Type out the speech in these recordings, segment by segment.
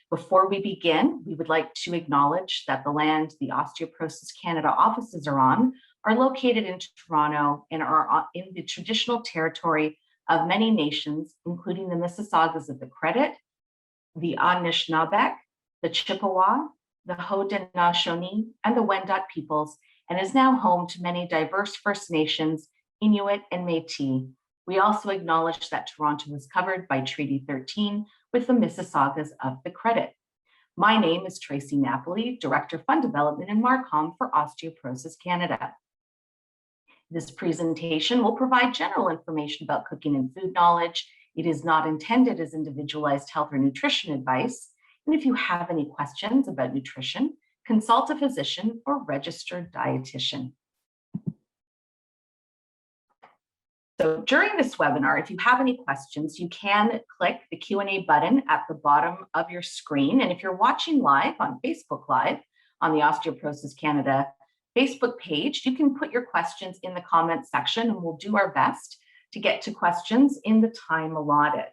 Before we begin, we would like to acknowledge that the land the Osteoporosis Canada offices are on are located in Toronto and are in the traditional territory of many nations, including the Mississaugas of the Credit, the Anishinaabe, the Chippewa, the Haudenosaunee, and the Wendat peoples, and is now home to many diverse First Nations, Inuit, and Métis. We also acknowledge that Toronto was covered by Treaty 13 with the Mississaugas of the Credit. My name is Tracie Napoli, Director Fund Development in MARCOM for Osteoporosis Canada. This presentation will provide general information about cooking and food knowledge. It is not intended as individualized health or nutrition advice. And if you have any questions about nutrition, consult a physician or registered dietitian. So during this webinar, if you have any questions, you can click the Q&A button at the bottom of your screen. And if you're watching live on Facebook Live on the Osteoporosis Canada Facebook page, you can put your questions in the comments section and we'll do our best to get to questions in the time allotted.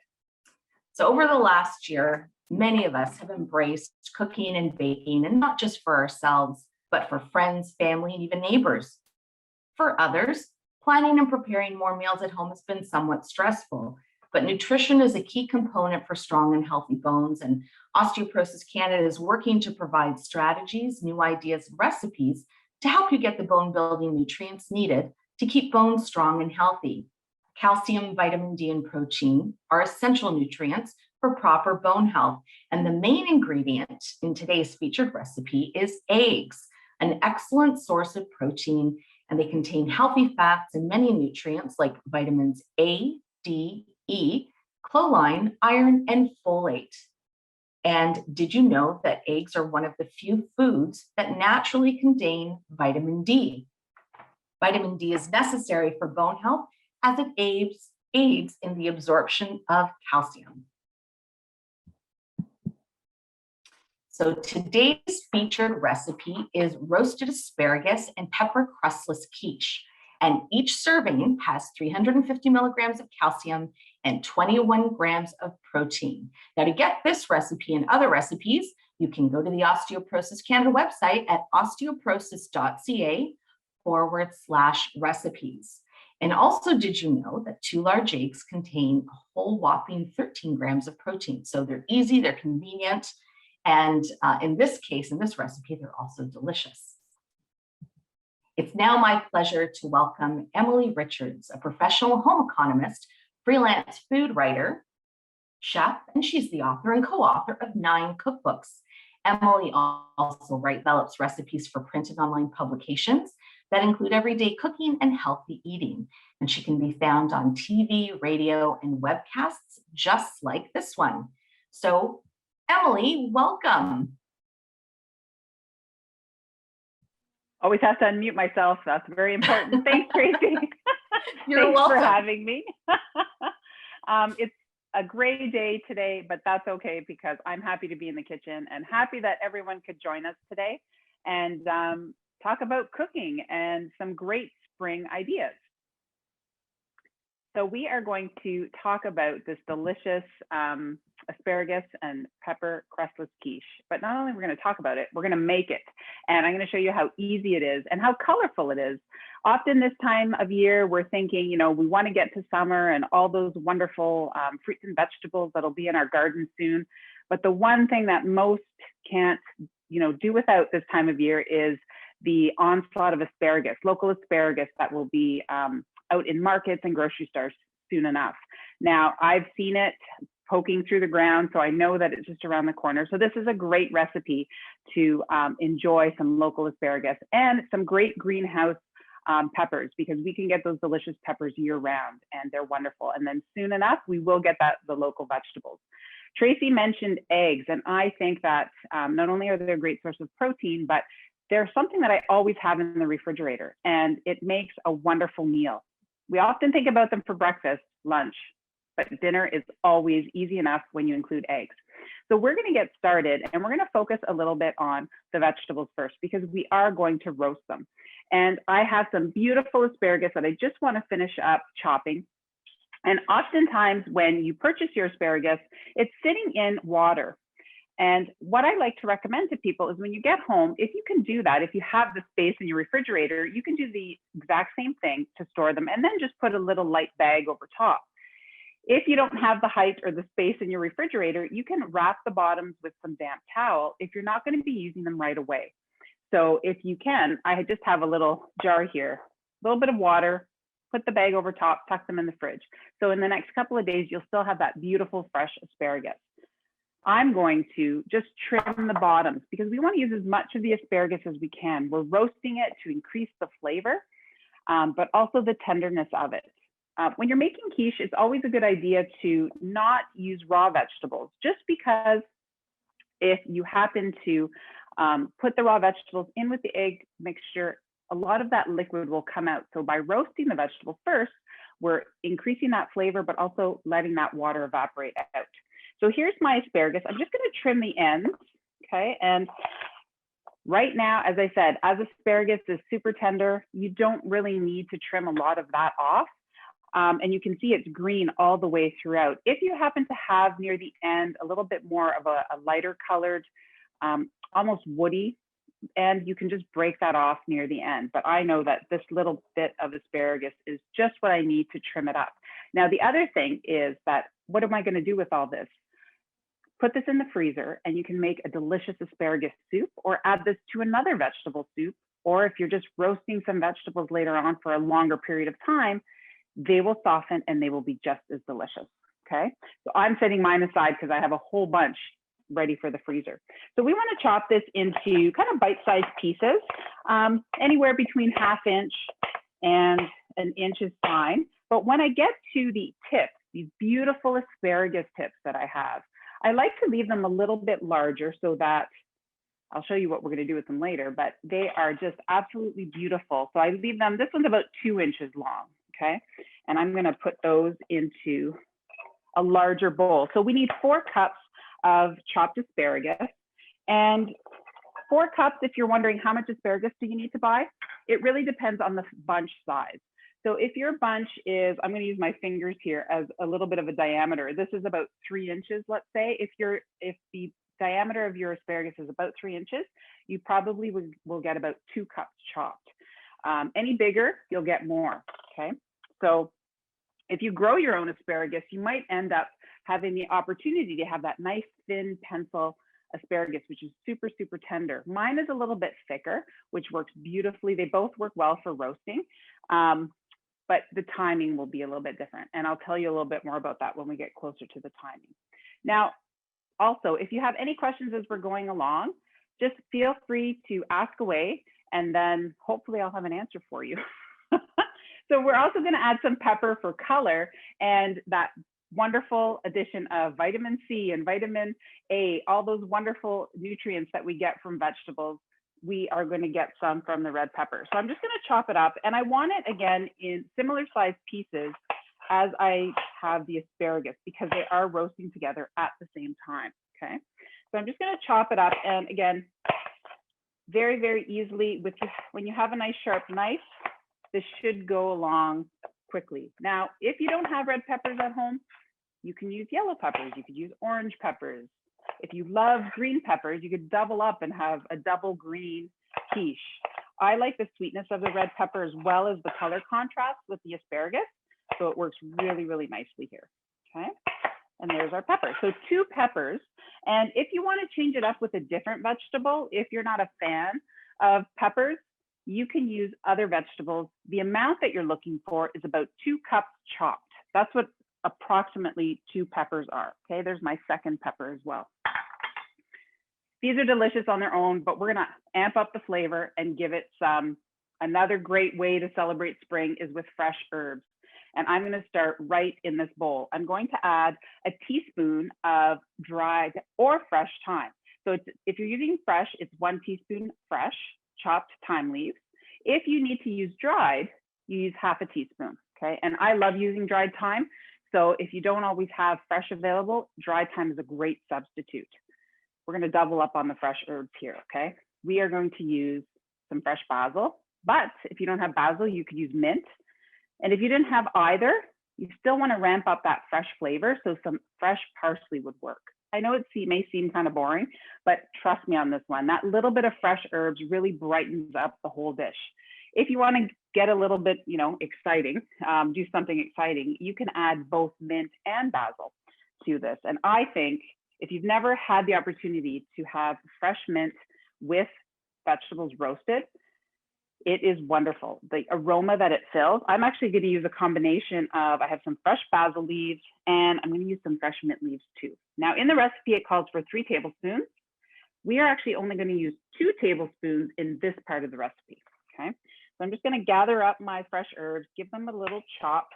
So over the last year, many of us have embraced cooking and baking, and not just for ourselves, but for friends, family, and even neighbors. For others, planning and preparing more meals at home has been somewhat stressful, but nutrition is a key component for strong and healthy bones, and Osteoporosis Canada is working to provide strategies, new ideas, and recipes to help you get the bone-building nutrients needed to keep bones strong and healthy. Calcium, vitamin D, and protein are essential nutrients for proper bone health, and the main ingredient in today's featured recipe is eggs, an excellent source of protein, and they contain healthy fats and many nutrients like vitamins A, D, E, choline, iron, and folate. And did you know that eggs are one of the few foods that naturally contain vitamin D? Vitamin D is necessary for bone health as it aids in the absorption of calcium. So today's featured recipe is roasted asparagus and pepper crustless quiche. And each serving has 350 milligrams of calcium and 21 grams of protein. Now, to get this recipe and other recipes, you can go to the Osteoporosis Canada website at osteoporosis.ca/recipes. And also, did you know that 2 large eggs contain a whole whopping 13 grams of protein? So they're easy, they're convenient, and in this case, in this recipe, they're also delicious. It's now my pleasure to welcome Emily Richards, a professional home economist, freelance food writer, chef, and she's the author and co-author of 9 cookbooks. Emily also develops recipes for print and online publications that include everyday cooking and healthy eating. And she can be found on TV, radio, and webcasts just like this one. So, Emily, welcome. Always have to unmute myself. That's very important. Thanks, Tracie. You're welcome for having me. It's a gray day today, but that's okay because I'm happy to be in the kitchen and happy that everyone could join us today and talk about cooking and some great spring ideas. So we are going to talk about this delicious asparagus and pepper crustless quiche. But not only are we going to talk about it, we're going to make it. And I'm going to show you how easy it is and how colorful it is. Often this time of year, we're thinking, you know, we want to get to summer and all those wonderful fruits and vegetables that'll be in our garden soon. But the one thing that most can't, you know, do without this time of year is the onslaught of asparagus, local asparagus that will be out in markets and grocery stores soon enough. Now, I've seen it poking through the ground, so I know that it's just around the corner. So this is a great recipe to enjoy some local asparagus and some great greenhouse peppers, because we can get those delicious peppers year round and they're wonderful. And then soon enough, we will get the local vegetables. Tracie mentioned eggs, and I think that not only are they a great source of protein, but they're something that I always have in the refrigerator, and it makes a wonderful meal. We often think about them for breakfast, lunch, but dinner is always easy enough when you include eggs. So we're going to get started, and we're going to focus a little bit on the vegetables first, because we are going to roast them. And I have some beautiful asparagus that I just want to finish up chopping. And oftentimes when you purchase your asparagus, it's sitting in water. And what I like to recommend to people is when you get home, if you can do that, if you have the space in your refrigerator, you can do the exact same thing to store them and then just put a little light bag over top. If you don't have the height or the space in your refrigerator, you can wrap the bottoms with some damp towel if you're not going to be using them right away. So if you can, I just have a little jar here, a little bit of water, put the bag over top, tuck them in the fridge. So in the next couple of days, you'll still have that beautiful fresh asparagus. I'm going to just trim the bottoms because we want to use as much of the asparagus as we can. We're roasting it to increase the flavor, but also the tenderness of it. When you're making quiche, it's always a good idea to not use raw vegetables, just because if you happen to put the raw vegetables in with the egg mixture, a lot of that liquid will come out. So by roasting the vegetables first, we're increasing that flavor, but also letting that water evaporate out. So here's my asparagus. I'm just going to trim the ends, okay? And right now, as I said, as asparagus is super tender, you don't really need to trim a lot of that off. And you can see it's green all the way throughout. If you happen to have near the end a little bit more of a lighter colored, almost woody, and you can just break that off near the end. But I know that this little bit of asparagus is just what I need to trim it up. Now, the other thing is that, what am I going to do with all this? Put this in the freezer and you can make a delicious asparagus soup or add this to another vegetable soup. Or if you're just roasting some vegetables later on for a longer period of time, they will soften and they will be just as delicious, okay? So I'm setting mine aside because I have a whole bunch ready for the freezer. So we want to chop this into kind of bite-sized pieces. Anywhere between 1/2 inch and 1 inch is fine. But when I get to the tips, these beautiful asparagus tips that I have, I like to leave them a little bit larger so that, I'll show you what we're going to do with them later, but they are just absolutely beautiful. So I leave them, this one's about 2 inches long, okay? And I'm going to put those into a larger bowl. So we need 4 cups of chopped asparagus. And 4 cups, if you're wondering how much asparagus do you need to buy, it really depends on the bunch size. So if your bunch is, I'm going to use my fingers here as a little bit of a diameter. This is about 3 inches, let's say. If the diameter of your asparagus is about 3 inches, you probably will get about 2 cups chopped. Any bigger, you'll get more, okay? So if you grow your own asparagus, you might end up having the opportunity to have that nice thin pencil asparagus, which is super, super tender. Mine is a little bit thicker, which works beautifully. They both work well for roasting, but the timing will be a little bit different. And I'll tell you a little bit more about that when we get closer to the timing. Now, also, if you have any questions as we're going along, just feel free to ask away, and then hopefully I'll have an answer for you. So we're also going to add some pepper for color, and that wonderful addition of vitamin C and vitamin A, all those wonderful nutrients that we get from vegetables, we are going to get some from the red pepper. So I'm just going to chop it up, and I want it again in similar sized pieces as I have the asparagus because they are roasting together at the same time, okay? So I'm just going to chop it up, and again, very, very easily when you have a nice sharp knife, this should go along quickly. Now, if you don't have red peppers at home, you can use yellow peppers, you could use orange peppers. If you love green peppers, you could double up and have a double green quiche. I like the sweetness of the red pepper as well as the color contrast with the asparagus. So it works really, really nicely here, okay? And there's our pepper. So 2 peppers. And if you want to change it up with a different vegetable, if you're not a fan of peppers, you can use other vegetables. The amount that you're looking for is about 2 cups chopped. That's what approximately 2 peppers are, okay? There's my second pepper as well. These are delicious on their own, but we're gonna amp up the flavor and give it some. Another great way to celebrate spring is with fresh herbs. And I'm gonna start right in this bowl. I'm going to add a teaspoon of dried or fresh thyme. So if you're using fresh, it's 1 teaspoon fresh, chopped thyme leaves. If you need to use dried, you use 1/2 teaspoon, okay? And I love using dried thyme. So if you don't always have fresh available, dried thyme is a great substitute. We're gonna double up on the fresh herbs here, okay? We are going to use some fresh basil, but if you don't have basil, you could use mint. And if you didn't have either, you still wanna ramp up that fresh flavor, so some fresh parsley would work. I know it may seem kind of boring, but trust me on this one. That little bit of fresh herbs really brightens up the whole dish. If you want to get a little bit, exciting, do something exciting, you can add both mint and basil to this. And I think if you've never had the opportunity to have fresh mint with vegetables roasted, it is wonderful. The aroma that it fills. I'm actually going to use a combination of, I have some fresh basil leaves and I'm going to use some fresh mint leaves too. Now in the recipe, it calls for 3 tablespoons. We are actually only going to use 2 tablespoons in this part of the recipe, okay? So I'm just going to gather up my fresh herbs, give them a little chop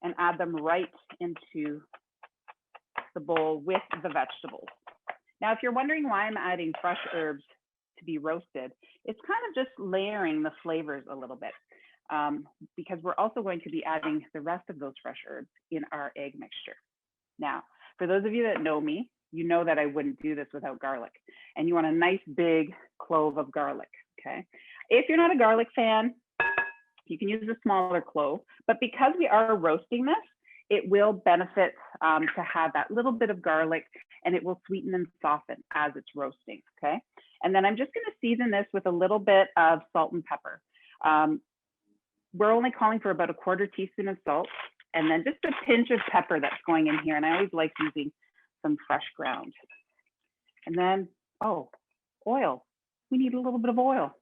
and add them right into the bowl with the vegetables. Now, if you're wondering why I'm adding fresh herbs to be roasted, it's kind of just layering the flavors a little bit, because we're also going to be adding the rest of those fresh herbs in our egg mixture. Now, for those of you that know me, you know that I wouldn't do this without garlic, and you want a nice big clove of garlic, okay? If you're not a garlic fan, you can use a smaller clove, but because we are roasting this, it will benefit to have that little bit of garlic, and it will sweeten and soften as it's roasting, okay? And then I'm just gonna season this with a little bit of salt and pepper. We're only calling for about a 1/4 teaspoon of salt, and then just a pinch of pepper that's going in here. And I always like using some fresh ground. And then, oh, oil. We need a little bit of oil.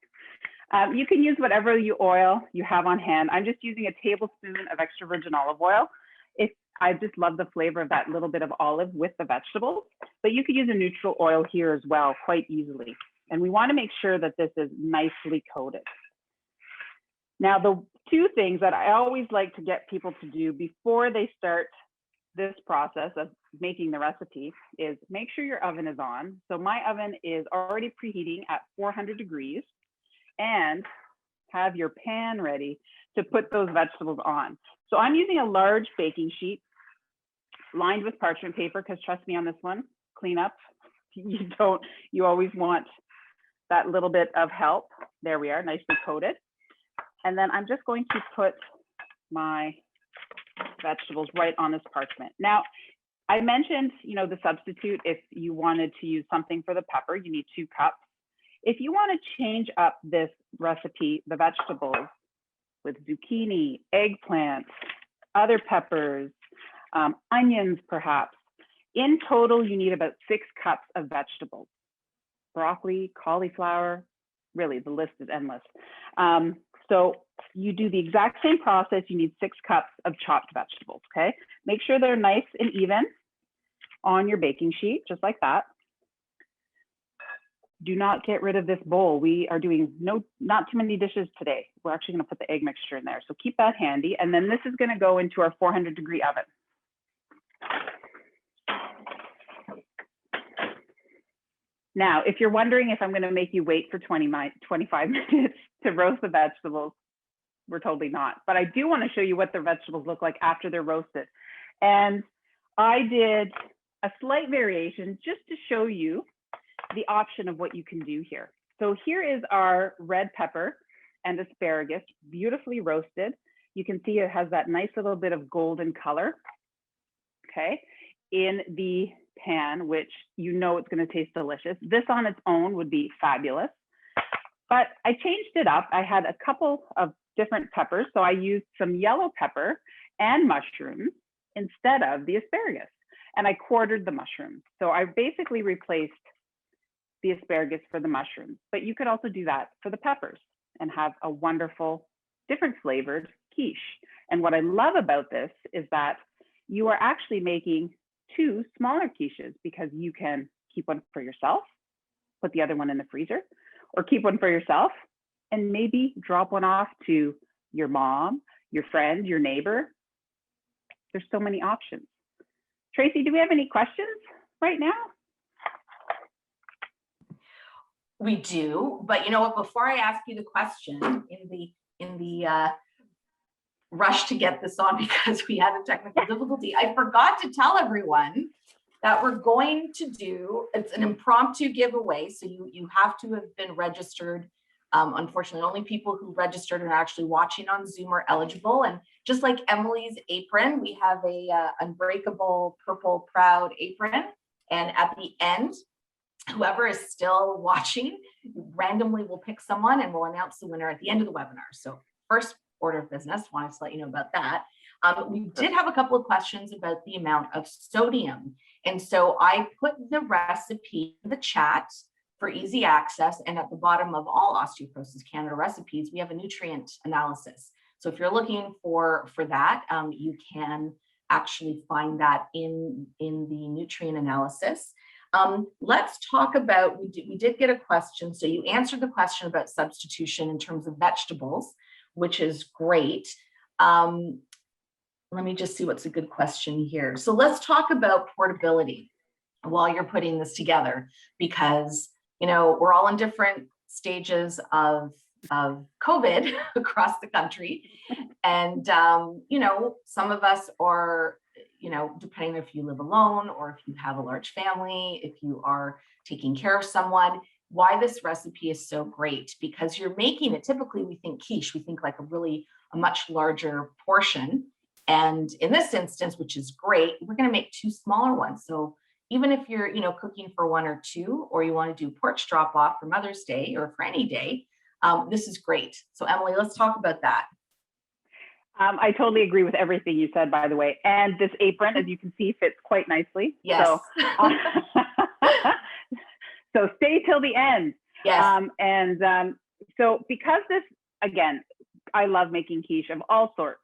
You can use whatever oil you have on hand. I'm just using a tablespoon of extra virgin olive oil. I just love the flavor of that little bit of olive with the vegetables, but you could use a neutral oil here as well, quite easily. And we want to make sure that this is nicely coated. Now, the 2 things that I always like to get people to do before they start this process of making the recipe is make sure your oven is on. So my oven is already preheating at 400 degrees, and have your pan ready to put those vegetables on. So I'm using a large baking sheet lined with parchment paper, because trust me on this one, clean up. You always want that little bit of help. There we are, nicely coated. And then I'm just going to put my vegetables right on this parchment. Now, I mentioned, the substitute, if you wanted to use something for the pepper, you need 2 cups. If you want to change up this recipe, the vegetables with zucchini, eggplant, other peppers, onions perhaps, in total, you need about 6 cups of vegetables. Broccoli, cauliflower, really the list is endless. So you do the exact same process, you need 6 cups of chopped vegetables, okay? Make sure they're nice and even on your baking sheet, just like that. Do not get rid of this bowl. We are doing not too many dishes today. We're actually gonna put the egg mixture in there. So keep that handy. And then this is gonna go into our 400-degree oven. Now, if you're wondering if I'm gonna make you wait for 25 minutes to roast the vegetables, we're totally not. But I do wanna show you what the vegetables look like after they're roasted. And I did a slight variation just to show you the option of what you can do here. So here is our red pepper and asparagus, beautifully roasted. You can see it has that nice little bit of golden color, okay, in the pan, which it's gonna taste delicious. This on its own would be fabulous, but I changed it up. I had a couple of different peppers. So I used some yellow pepper and mushrooms instead of the asparagus, and I quartered the mushrooms. So I basically replaced the asparagus for the mushrooms, but you could also do that for the peppers and have a wonderful, different flavored quiche. And what I love about this is that you are actually making 2 smaller quiches, because you can keep one for yourself, put the other one in the freezer, or keep one for yourself and maybe drop one off to your mom, your friend, your neighbor. There's so many options. Tracie, do we have any questions right now? We do, but you know what? Before I ask you the question, in the rush to get this on because we had a technical difficulty, I forgot to tell everyone that we're going to do, it's an impromptu giveaway. So you have to have been registered. Unfortunately, only people who registered and are actually watching on Zoom are eligible. And just like Emily's apron, we have a unbreakable purple proud apron And at the end, whoever is still watching randomly will pick someone and we'll announce the winner at the end of the webinar. So first order of business, wanted to let you know about that. We did have a couple of questions about the amount of sodium. And so I put the recipe in the chat for easy access. And at the bottom of all Osteoporosis Canada recipes, we have a nutrient analysis. So if you're looking for that, you can actually find that in the nutrient analysis. Let's talk about, we did get a question. So you answered the question about substitution in terms of vegetables, which is great. Let me just see what's a good question here. So let's talk about portability while you're putting this together, because, you know, we're all in different stages of COVID across the country. And, you know, some of us are, you know, depending if you live alone or if you have a large family, if you are taking care of someone, why this recipe is so great, because you're making it, typically we think quiche, we think like a much larger portion. And in this instance, which is great, we're going to make 2 smaller ones. So even if you're, you know, cooking for 1 or 2, or you want to do porch drop off for Mother's Day or for any day, this is great. So Emily, let's talk about that. I totally agree with everything you said, by the way. And this apron, as you can see, fits quite nicely. Yes. So, so stay till the end. Yes. So because this, again, I love making quiche of all sorts.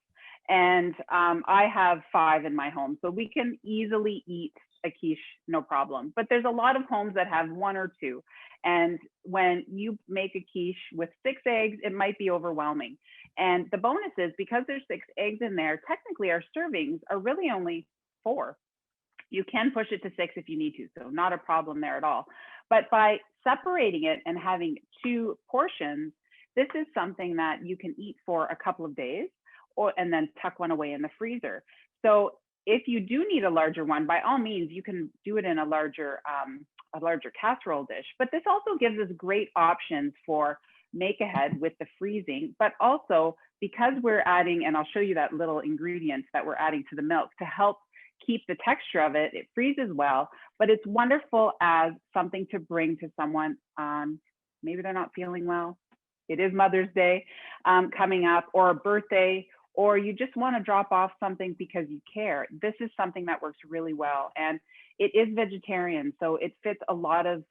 And I have 5 in my home, so we can easily eat a quiche, no problem. But there's a lot of homes that have 1 or 2. And when you make a quiche with 6 eggs, it might be overwhelming. And the bonus is, because there's 6 eggs in there, technically our servings are really only 4. You can push it to 6 if you need to, so not a problem there at all. But by separating it and having 2 portions, this is something that you can eat for a couple of days, and then tuck one away in the freezer. So if you do need a larger one, by all means, you can do it in a larger casserole dish. But this also gives us great options for make ahead with the freezing, but also because we're adding, and I'll show you that little ingredients that we're adding to the milk to help keep the texture of it. It freezes well, but it's wonderful as something to bring to someone. Maybe they're not feeling well. It is Mother's Day coming up, or a birthday, or you just want to drop off something because you care. This is something that works really well. And it is vegetarian, so it fits a lot of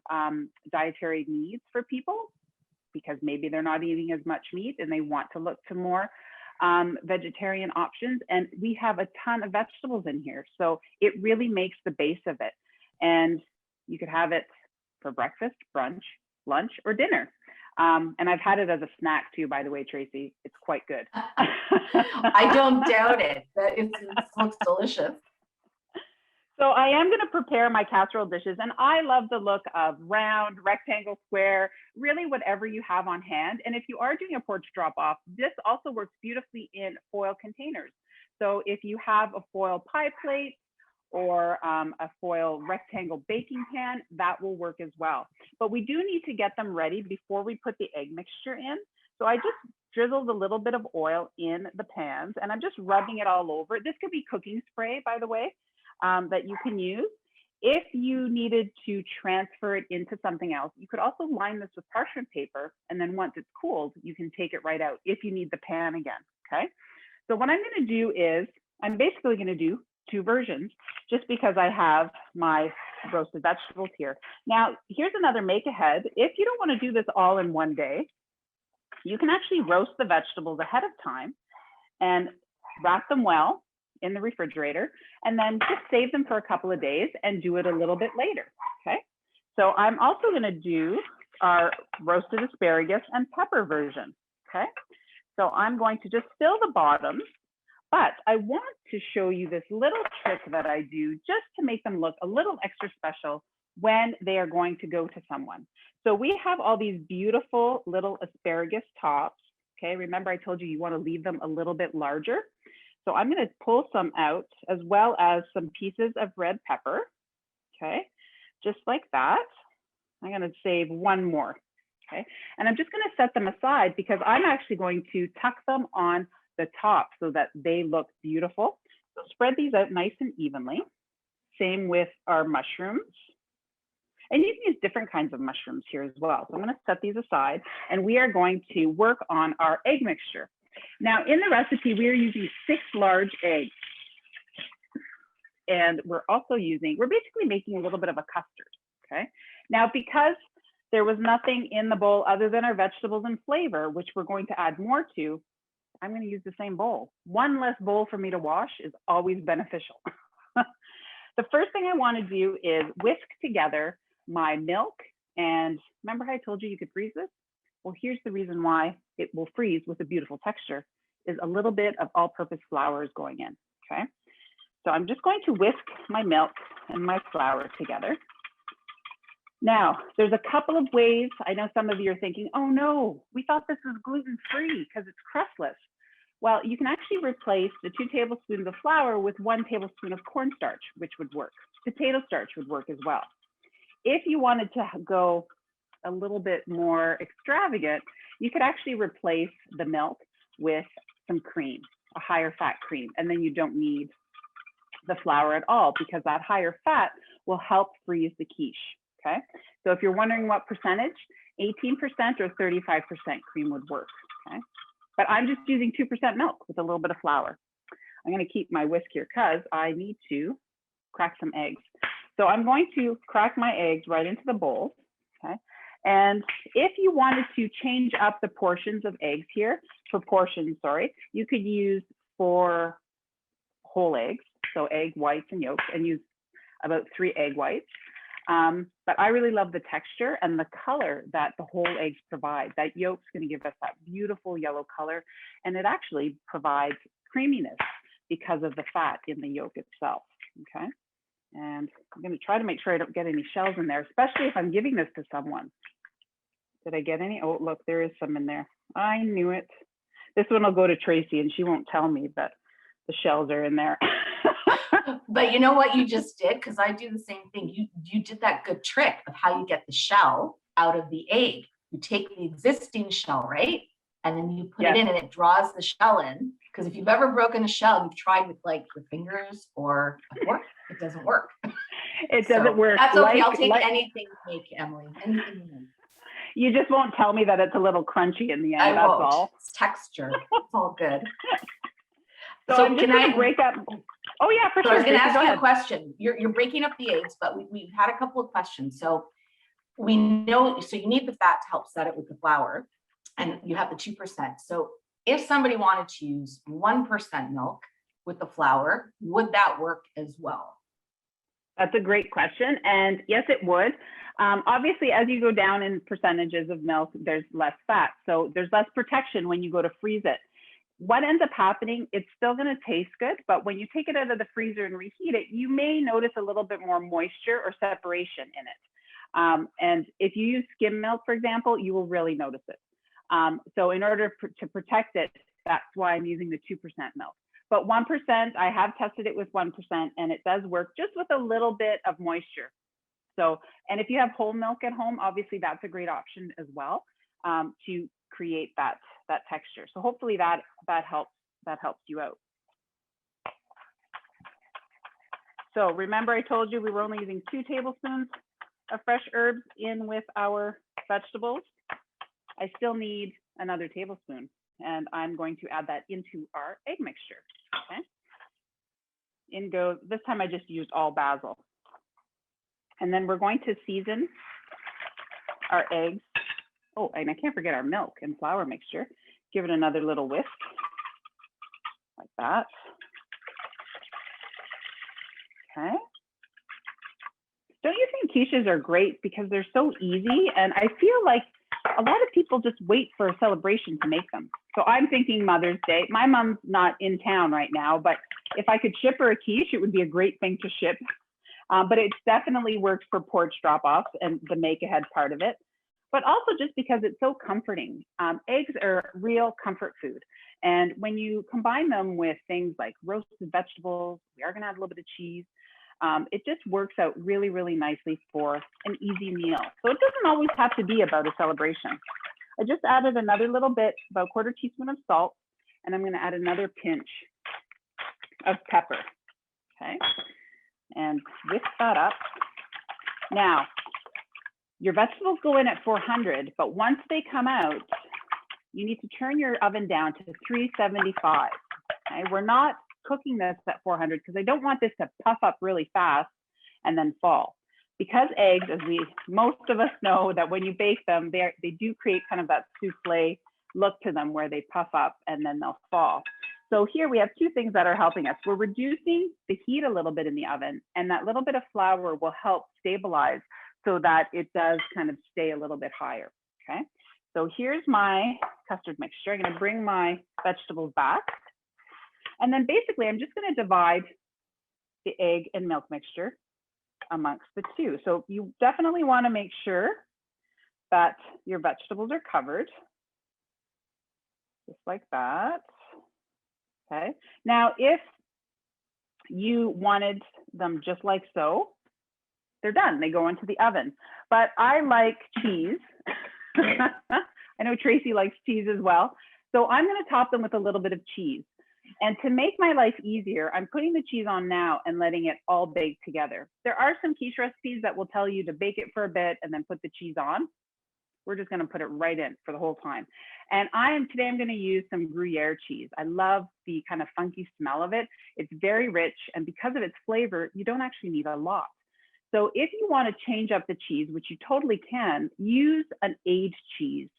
dietary needs for people, because maybe they're not eating as much meat and they want to look to more vegetarian options. And we have a ton of vegetables in here, so it really makes the base of it. And you could have it for breakfast, brunch, lunch, or dinner. And I've had it as a snack too, by the way, Tracie. It's quite good. I don't doubt it. It looks delicious. So I am going to prepare my casserole dishes, and I love the look of round, rectangle, square, really whatever you have on hand. And if you are doing a porch drop off, this also works beautifully in foil containers. So if you have a foil pie plate or a foil rectangle baking pan, that will work as well. But we do need to get them ready before we put the egg mixture in. So I just drizzled a little bit of oil in the pans, and I'm just rubbing it all over. This could be cooking spray, by the way, that you can use. If you needed to transfer it into something else, you could also line this with parchment paper, and then once it's cooled, you can take it right out if you need the pan again, okay? So what I'm gonna do is, I'm basically gonna do 2 versions, just because I have my roasted vegetables here. Now, here's another make ahead. If you don't want to do this all in one day, you can actually roast the vegetables ahead of time and wrap them well in the refrigerator, and then just save them for a couple of days and do it a little bit later, okay? So I'm also going to do our roasted asparagus and pepper version, okay? So I'm going to just fill the bottoms. But I want to show you this little trick that I do just to make them look a little extra special when they are going to go to someone. So we have all these beautiful little asparagus tops, okay? Remember I told you you want to leave them a little bit larger. So I'm going to pull some out, as well as some pieces of red pepper, okay? Just like that. I'm going to save 1 more, okay? And I'm just going to set them aside because I'm actually going to tuck them on the top so that they look beautiful. So spread these out nice and evenly. Same with our mushrooms. And you can use different kinds of mushrooms here as well. So I'm going to set these aside, and we are going to work on our egg mixture. Now, in the recipe, we are using 6 large eggs. And we're basically making a little bit of a custard, okay? Now, because there was nothing in the bowl other than our vegetables and flavor, which we're going to add more to, I'm going to use the same bowl. One less bowl for me to wash is always beneficial. The first thing I want to do is whisk together my milk. And remember how I told you you could freeze this? Well, here's the reason why it will freeze with a beautiful texture, is a little bit of all-purpose flour is going in, okay? So I'm just going to whisk my milk and my flour together. Now, there's a couple of ways. I know some of you are thinking, oh no, we thought this was gluten-free because it's crustless. Well, you can actually replace the 2 tablespoons of flour with 1 tablespoon of cornstarch, which would work. Potato starch would work as well. If you wanted to go a little bit more extravagant, you could actually replace the milk with some cream, a higher fat cream, and then you don't need the flour at all, because that higher fat will help freeze the quiche, okay? So if you're wondering what percentage, 18% or 35% cream would work, okay? But I'm just using 2% milk with a little bit of flour. I'm gonna keep my whisk here because I need to crack some eggs. So I'm going to crack my eggs right into the bowl, okay? And if you wanted to change up the portions of eggs here, proportions, sorry, you could use 4 whole eggs, so egg whites and yolks, and use about 3 egg whites. But I really love the texture and the color that the whole eggs provide. That yolk's going to give us that beautiful yellow color, and it actually provides creaminess because of the fat in the yolk itself, okay? And I'm going to try to make sure I don't get any shells in there, especially if I'm giving this to someone. Did I get any? Oh, look, there is some in there. I knew it. This one will go to Tracie, and she won't tell me that the shells are in there. But you know what you just did? Because I do the same thing. You did that good trick of how you get the shell out of the egg. You take the existing shell, right? And then you put it in and it draws the shell in. Because if you've ever broken a shell, you've tried with like your fingers or a fork, it doesn't work. It doesn't work. That's okay. I'll take anything you make, Emily. Anything you make. You just won't tell me that it's a little crunchy in the end. I that's won't. all. It's texture. It's all good. So I'm just going to break up. Oh yeah, for sure. I was going to ask you a question. You're breaking up the eggs, but we've had a couple of questions. So we know, so you need the fat to help set it with the flour, and you have the 2%. So if somebody wanted to use 1% milk with the flour, would that work as well? That's a great question. And yes, it would. Obviously, as you go down in percentages of milk, there's less fat. So there's less protection when you go to freeze it. What ends up happening, it's still going to taste good, but when you take it out of the freezer and reheat it, you may notice a little bit more moisture or separation in it. And if you use skim milk, for example, you will really notice it. So in order to protect it, that's why I'm using the 2% milk. But 1%, I have tested it with 1%, and it does work just with a little bit of moisture. So, and if you have whole milk at home, obviously that's a great option as well, to create that texture. So hopefully that helps you out. So remember, I told you we were only using 2 tablespoons of fresh herbs in with our vegetables. I still need another tablespoon, and I'm going to add that into our egg mixture. Okay. In goes, this time I just used all basil. And then we're going to season our eggs. Oh, and I can't forget our milk and flour mixture. Give it another little whisk, like that. Okay. Don't you think quiches are great because they're so easy? And I feel like a lot of people just wait for a celebration to make them. So I'm thinking Mother's Day. My mom's not in town right now, but if I could ship her a quiche, it would be a great thing to ship. But it definitely works for porch drop-offs and the make-ahead part of it. But also just because it's so comforting. Eggs are real comfort food. And when you combine them with things like roasted vegetables, we are gonna add a little bit of cheese, it just works out really, really nicely for an easy meal. So it doesn't always have to be about a celebration. I just added another little bit, about a 1/4 teaspoon of salt, and I'm gonna add another pinch of pepper, okay? and whisk that up. Now, your vegetables go in at 400, but once they come out, you need to turn your oven down to 375. Okay? We're not cooking this at 400 because I don't want this to puff up really fast and then fall. Because eggs, as most of us know, that when you bake them, they do create kind of that souffle look to them where they puff up and then they'll fall. So here we have two things that are helping us. We're reducing the heat a little bit in the oven, and that little bit of flour will help stabilize so that it does kind of stay a little bit higher, okay? So here's my custard mixture. I'm gonna bring my vegetables back. And then basically I'm just gonna divide the egg and milk mixture amongst the two. So you definitely wanna make sure that your vegetables are covered, just like that. Okay. Now, if you wanted them just like so, they're done. They go into the oven. But I like cheese. I know Tracie likes cheese as well. So I'm going to top them with a little bit of cheese. And to make my life easier, I'm putting the cheese on now and letting it all bake together. There are some quiche recipes that will tell you to bake it for a bit and then put the cheese on. We're just going to put it right in for the whole time. And today I'm going to use some Gruyere cheese. I love the kind of funky smell of it. It's very rich, and because of its flavor, you don't actually need a lot. So if you want to change up the cheese, which you totally can, use an aged cheese.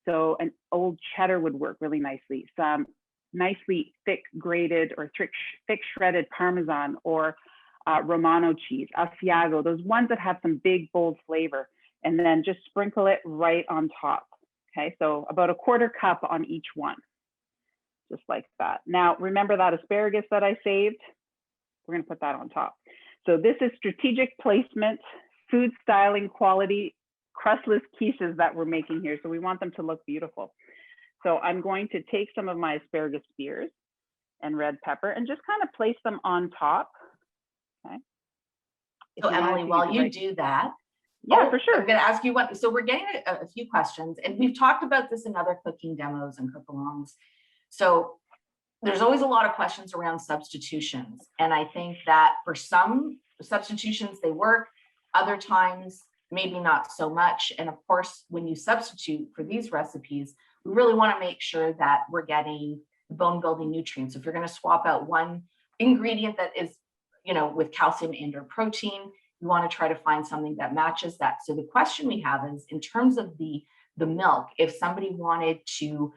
So an old cheddar would work really nicely. Some nicely thick grated or thick shredded Parmesan, or Romano cheese, Asiago, those ones that have some big, bold flavor. And then just sprinkle it right on top. Okay, so about a quarter cup on each one, just like that. Now, remember that asparagus that I saved? We're gonna put that on top. So this is strategic placement, food styling quality, crustless quiches that we're making here. So we want them to look beautiful. So I'm going to take some of my asparagus spears and red pepper and just kind of place them on top. Okay. So Emily, while you do that, yeah, for sure. I'm going to ask you what, so we're getting a few questions, and we've talked about this in other cooking demos and cook-alongs. So there's always a lot of questions around substitutions. And I think that for some substitutions, they work, other times, maybe not so much. And of course, when you substitute for these recipes, we really want to make sure that we're getting bone building nutrients. If you're going to swap out one ingredient that is, with calcium and or protein, you want to try to find something that matches that. So the question we have is, in terms of the milk, if somebody wanted to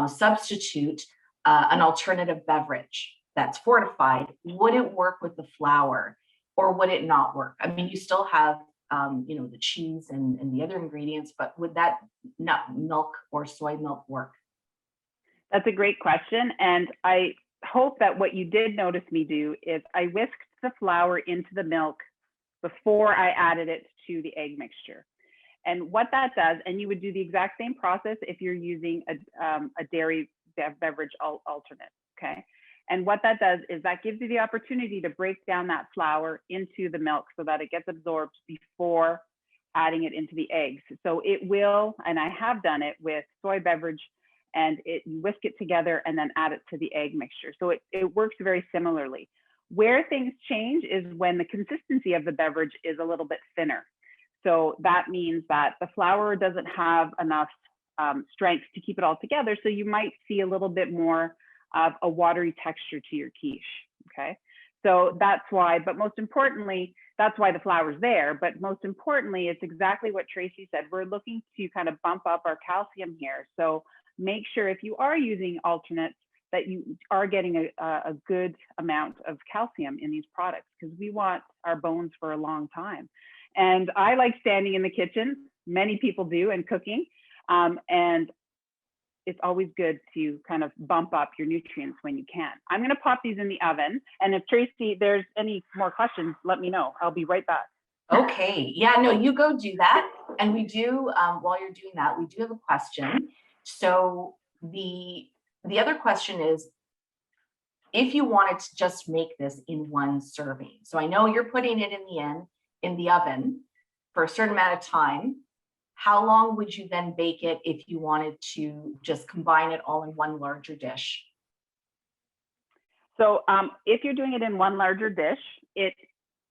substitute an alternative beverage that's fortified, would it work with the flour or would it not work? I mean, you still have, the cheese and the other ingredients, but would that nut milk or soy milk work? That's a great question. And I hope that what you did notice me do is I whisked the flour into the milk before I added it to the egg mixture. And what that does, and you would do the exact same process if you're using a dairy beverage alternate, okay? And what that does is that gives you the opportunity to break down that flour into the milk so that it gets absorbed before adding it into the eggs. So it will, and I have done it with soy beverage, and you whisk it together and then add it to the egg mixture. So it works very similarly. Where things change is when the consistency of the beverage is a little bit thinner. So that means that the flour doesn't have enough strength to keep it all together. So you might see a little bit more of a watery texture to your quiche, okay? So that's why, but most importantly, that's why the flour's there. But most importantly, it's exactly what Tracie said. We're looking to kind of bump up our calcium here. So make sure if you are using alternates that you are getting a good amount of calcium in these products, because we want our bones for a long time. And I like standing in the kitchen. Many people do, and cooking. And it's always good to kind of bump up your nutrients when you can. I'm going to pop these in the oven. And if Tracie, there's any more questions, let me know. I'll be right back. Okay. Yeah, no, you go do that. And we do, while you're doing that, we do have a question. So the other question is, if you wanted to just make this in one serving. So I know you're putting it in the oven for a certain amount of time. How long would you then bake it if you wanted to just combine it all in one larger dish? So if you're doing it in one larger dish,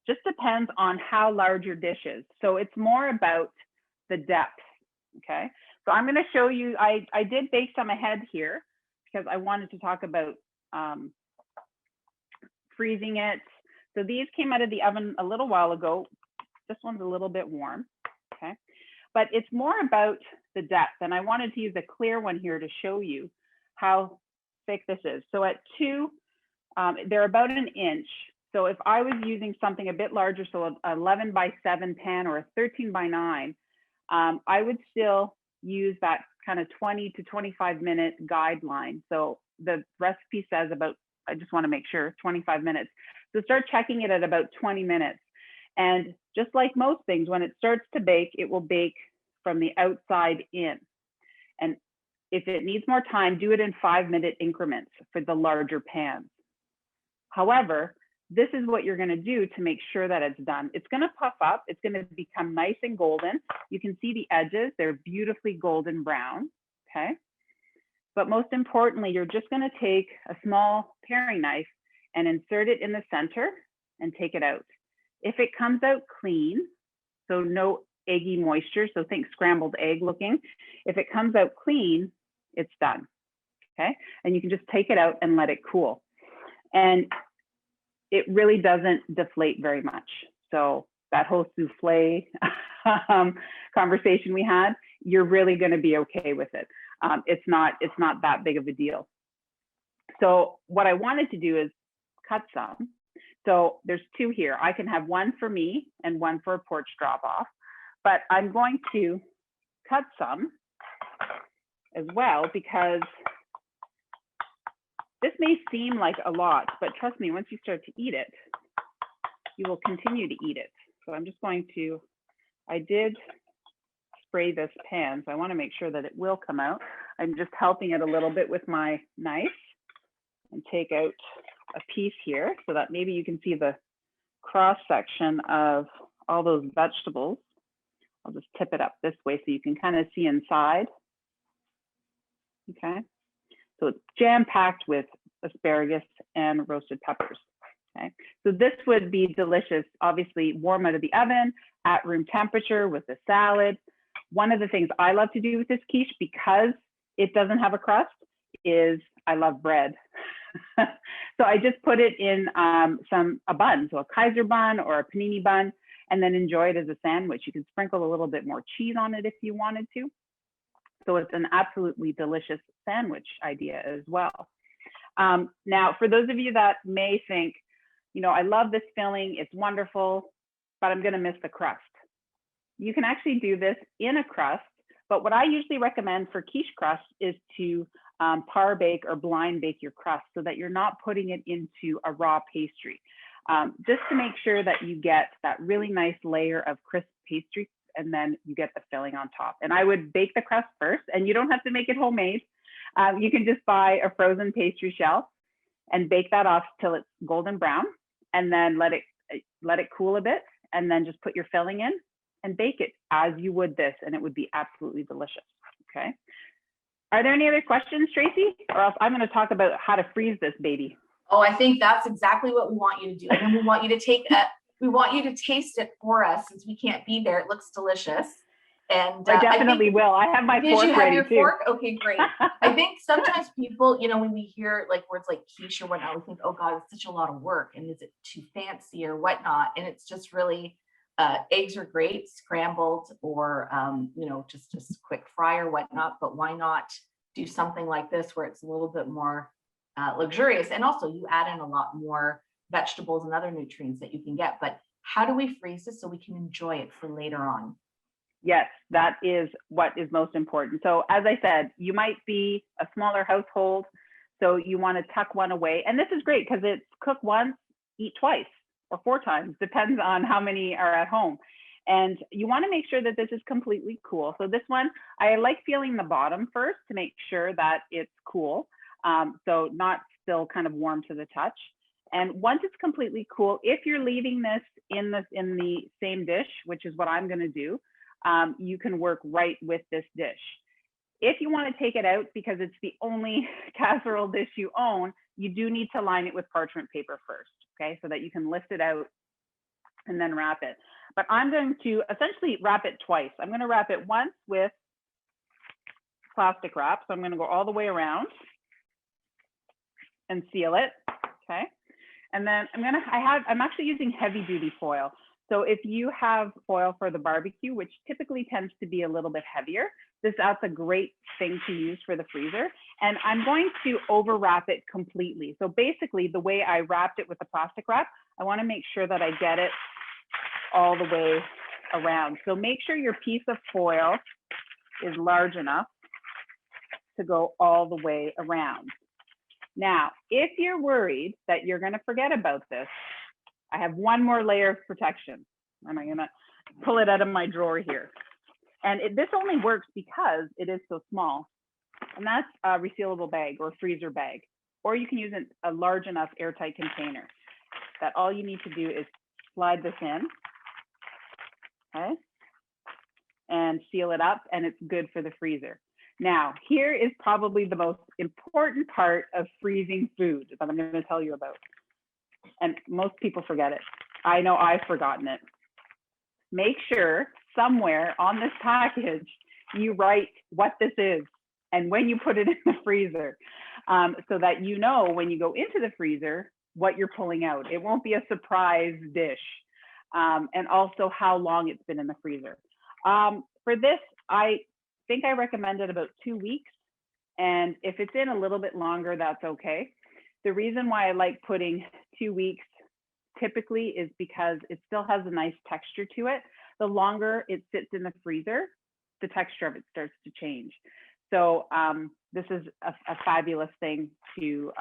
just depends on how large your dish is. So it's more about the depth, okay? So I'm gonna show you, I did bake some ahead here because I wanted to talk about freezing it. So these came out of the oven a little while ago. This one's a little bit warm, okay? But it's more about the depth, and I wanted to use a clear one here to show you how thick this is. So at 2, they're about 1 inch. So if I was using something a bit larger, so an 11 by 7 pan or a 13 by 9, I would still use that kind of 20 to 25 minute guideline. So the recipe says about, I just want to make sure, 25 minutes. So start checking it at about 20 minutes. And just like most things, when it starts to bake, it will bake from the outside in. And if it needs more time, do it in 5-minute increments for the larger pans. However, this is what you're going to do to make sure that it's done. It's going to puff up. It's going to become nice and golden. You can see the edges. They're beautifully golden brown, okay? But most importantly, you're just going to take a small paring knife and insert it in the center and take it out. If it comes out clean, so no eggy moisture, so think scrambled egg looking. If it comes out clean, it's done, okay? And you can just take it out and let it cool. And it really doesn't deflate very much. So that whole souffle conversation we had, you're really going to be okay with it. It's not that big of a deal. So what I wanted to do is cut some. So there's 2 here. I can have one for me and one for a porch drop off, but I'm going to cut some as well because this may seem like a lot, but trust me, once you start to eat it, you will continue to eat it. So I'm just going to, I did spray this pan, so I want to make sure that it will come out. I'm just helping it a little bit with my knife and take out a piece here so that maybe you can see the cross section of all those vegetables. I'll just tip it up this way so you can kind of see inside. Okay. So it's jam-packed with asparagus and roasted peppers, okay? So this would be delicious, obviously warm out of the oven, at room temperature with a salad. One of the things I love to do with this quiche, because it doesn't have a crust, is I love bread. So I just put it in a bun, so a Kaiser bun or a panini bun, and then enjoy it as a sandwich. You can sprinkle a little bit more cheese on it if you wanted to. So it's an absolutely delicious sandwich idea as well. Now, for those of you that may think, you know, I love this filling, it's wonderful, but I'm going to miss the crust. You can actually do this in a crust, but what I usually recommend for quiche crust is to par bake or blind bake your crust so that you're not putting it into a raw pastry. Just to make sure that you get that really nice layer of crisp pastry, and then you get the filling on top. And I would bake the crust first, and you don't have to make it homemade. You can just buy a frozen pastry shell and bake that off till it's golden brown, and then let it cool a bit, and then just put your filling in and bake it as you would this, and it would be absolutely delicious, okay? Are there any other questions, Tracie? Or else I'm gonna talk about how to freeze this baby. Oh, I think that's exactly what we want you to do. And then we want you to take we want you to taste it for us since we can't be there. It looks delicious. And I definitely will. I have my fork ready too. Did you have your fork? Okay, great. I think sometimes people, you know, when we hear like words like quiche or whatnot, we think, oh God, it's such a lot of work. And is it too fancy or whatnot? And it's just really, eggs are great, scrambled or, you know, just a quick fry or whatnot. But why not do something like this where it's a little bit more luxurious? And also you add in a lot more vegetables and other nutrients that you can get. But how do we freeze this so we can enjoy it for later on? Yes, that is what is most important. So as I said, you might be a smaller household, so you want to tuck one away. And this is great because it's cook once, eat twice or 4 times, depends on how many are at home. And you want to make sure that this is completely cool. So this one, I like feeling the bottom first to make sure that it's cool. So not still kind of warm to the touch. And once it's completely cool, if you're leaving this in the same dish, which is what I'm going to do, you can work right with this dish. If you want to take it out because it's the only casserole dish you own, you do need to line it with parchment paper first, okay? So that you can lift it out and then wrap it. But I'm going to essentially wrap it twice. I'm going to wrap it once with plastic wrap. So I'm going to go all the way around and seal it. Okay. And then I'm actually using heavy duty foil. So if you have foil for the barbecue, which typically tends to be a little bit heavier, that's a great thing to use for the freezer. And I'm going to overwrap it completely. So basically the way I wrapped it with the plastic wrap, I want to make sure that I get it all the way around. So make sure your piece of foil is large enough to go all the way around. Now, if you're worried that you're going to forget about this, I have one more layer of protection. And I'm going to pull it out of my drawer here. And this only works because it is so small. And that's a resealable bag or freezer bag. Or you can use a large enough airtight container. That all you need to do is slide this in, okay, and seal it up, and it's good for the freezer. Now, here is probably the most important part of freezing food that I'm going to tell you about. And most people forget it. I know I've forgotten it. Make sure somewhere on this package, you write what this is and when you put it in the freezer, so that you know when you go into the freezer, what you're pulling out. It won't be a surprise dish. And also how long it's been in the freezer. For this, I think I recommended about 2 weeks. And if it's in a little bit longer, that's okay. The reason why I like putting 2 weeks typically is because it still has a nice texture to it. The longer it sits in the freezer, the texture of it starts to change. So this is a fabulous thing to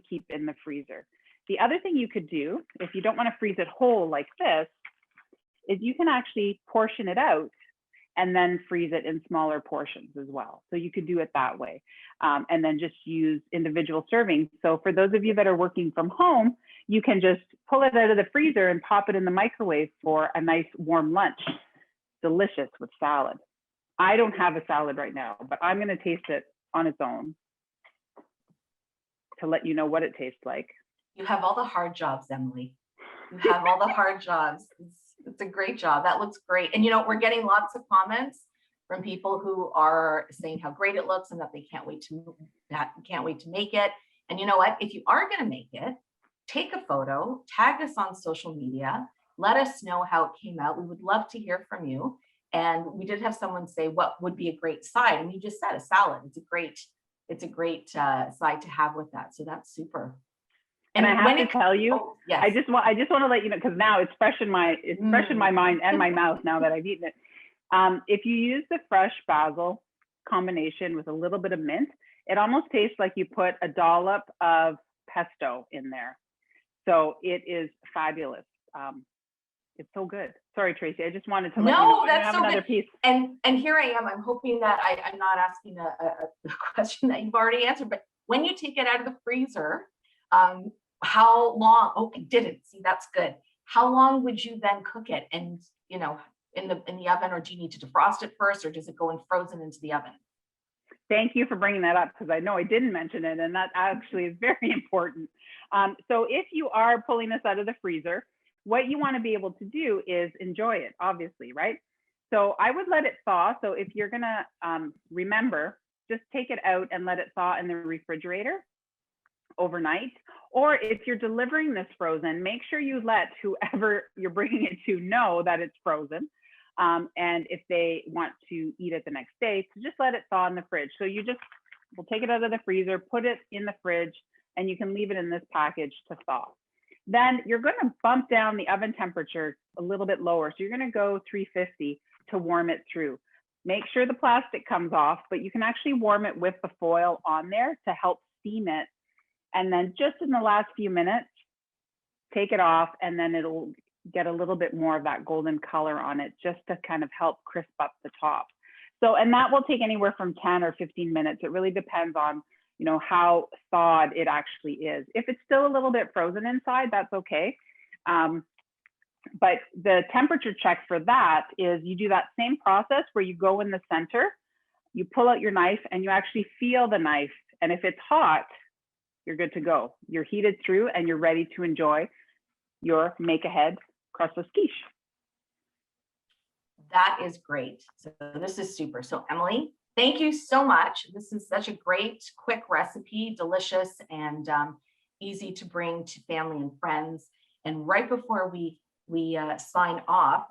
keep in the freezer. The other thing you could do, if you don't want to freeze it whole like this, is you can actually portion it out and then freeze it in smaller portions as well. So you could do it that way, and then just use individual servings. So for those of you that are working from home, you can just pull it out of the freezer and pop it in the microwave for a nice warm lunch. Delicious with salad. I don't have a salad right now, but I'm going to taste it on its own to let you know what it tastes like. You have all the hard jobs, Emily. You have all the hard jobs. It's a great job. That looks great. And you know, we're getting lots of comments from people who are saying how great it looks and that they can't wait to make it. And you know what? If you are going to make it, take a photo, tag us on social media, let us know how it came out. We would love to hear from you. And we did have someone say what would be a great side, and you just said a salad. It's a great side to have with that. So that's super. And I have to tell you, yes. I just want to let you know, because now it's fresh in my mind and my mouth now that I've eaten it. If you use the fresh basil combination with a little bit of mint, it almost tastes like you put a dollop of pesto in there. So it is fabulous. It's so good. Sorry, Tracie. I just wanted to let you know. That's so another good. Piece. And here I am. I'm hoping that I'm not asking a question that you've already answered. But when you take it out of the freezer, how long? Oh, I didn't. See, that's good. How long would you then cook it? And you know, in the oven, or do you need to defrost it first, or does it go in frozen into the oven? Thank you for bringing that up, because I know I didn't mention it, and that actually is very important. So if you are pulling this out of the freezer, what you want to be able to do is enjoy it, obviously, right? So I would let it thaw. So if you're gonna remember, just take it out and let it thaw in the refrigerator overnight. Or if you're delivering this frozen, make sure you let whoever you're bringing it to know that it's frozen. And if they want to eat it the next day, so just let it thaw in the fridge. So we'll take it out of the freezer, put it in the fridge, and you can leave it in this package to thaw. Then you're going to bump down the oven temperature a little bit lower. So you're going to go 350 to warm it through. Make sure the plastic comes off, but you can actually warm it with the foil on there to help steam it. And then just in the last few minutes, take it off, and then it'll get a little bit more of that golden color on it, just to kind of help crisp up the top. So, and that will take anywhere from 10 or 15 minutes. It really depends on, you know, how thawed it actually is. If it's still a little bit frozen inside, that's okay. But the temperature check for that is you do that same process where you go in the center, you pull out your knife, and you actually feel the knife. And if it's hot, you're good to go. You're heated through and you're ready to enjoy your make ahead Crustless Quiche. That is great. So this is super. So Emily, thank you so much. This is such a great, quick recipe, delicious and easy to bring to family and friends. And right before we sign off,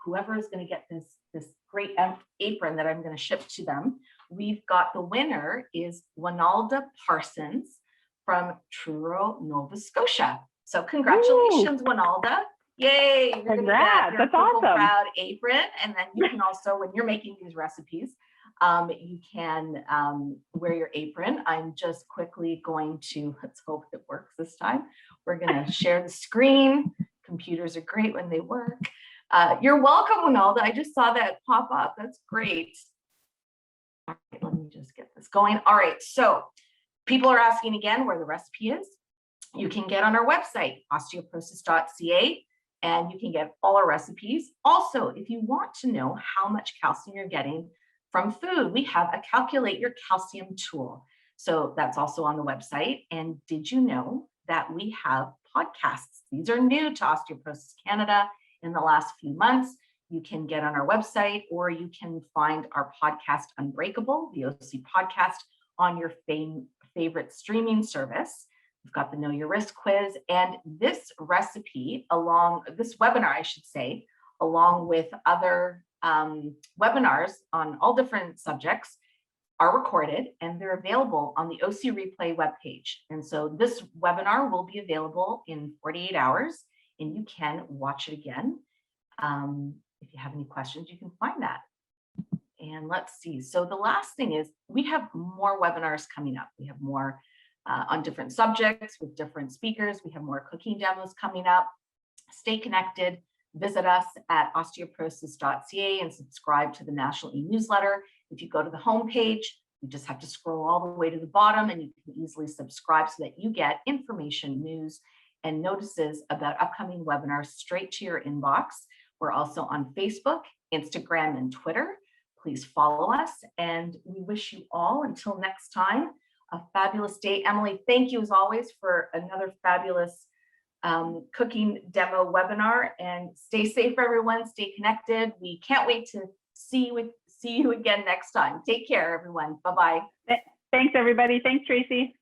whoever is going to get this great apron that I'm going to ship to them, we've got the winner is Winalda Parsons from Truro, Nova Scotia. So congratulations, Winalda. Yay, you're going to get your That's awesome. Proud apron. And then you can also, when you're making these recipes, you can wear your apron. I'm just quickly going to, let's hope it works this time. We're going to share the screen. Computers are great when they work. You're welcome, Winalda. I just saw that pop up. That's great. All right, let me just get this going. All right, so people are asking again where the recipe is. You can get on our website, osteoporosis.ca. And you can get all our recipes. Also, if you want to know how much calcium you're getting from food, we have a calculate your calcium tool. So that's also on the website. And did you know that we have podcasts? These are new to Osteoporosis Canada in the last few months. You can get on our website, or you can find our podcast Unbreakable, the OC podcast, on your favorite streaming service. We've got the Know Your Risk quiz, and this recipe, this webinar, I should say, along with other webinars on all different subjects, are recorded and they're available on the OC Replay webpage. And so this webinar will be available in 48 hours, and you can watch it again. If you have any questions, you can find that. And let's see. So the last thing is we have more webinars coming up. We have more on different subjects with different speakers. We have more cooking demos coming up. Stay connected. Visit us at osteoporosis.ca and subscribe to the national e-newsletter. If you go to the homepage, you just have to scroll all the way to the bottom and you can easily subscribe so that you get information, news, and notices about upcoming webinars straight to your inbox. We're also on Facebook, Instagram, and Twitter. Please follow us, and we wish you all, until next time, a fabulous day. Emily, thank you as always for another fabulous cooking demo webinar, and stay safe, everyone. Stay connected. We can't wait to see you again next time. Take care, everyone. Bye-bye. Thanks, everybody. Thanks, Tracie.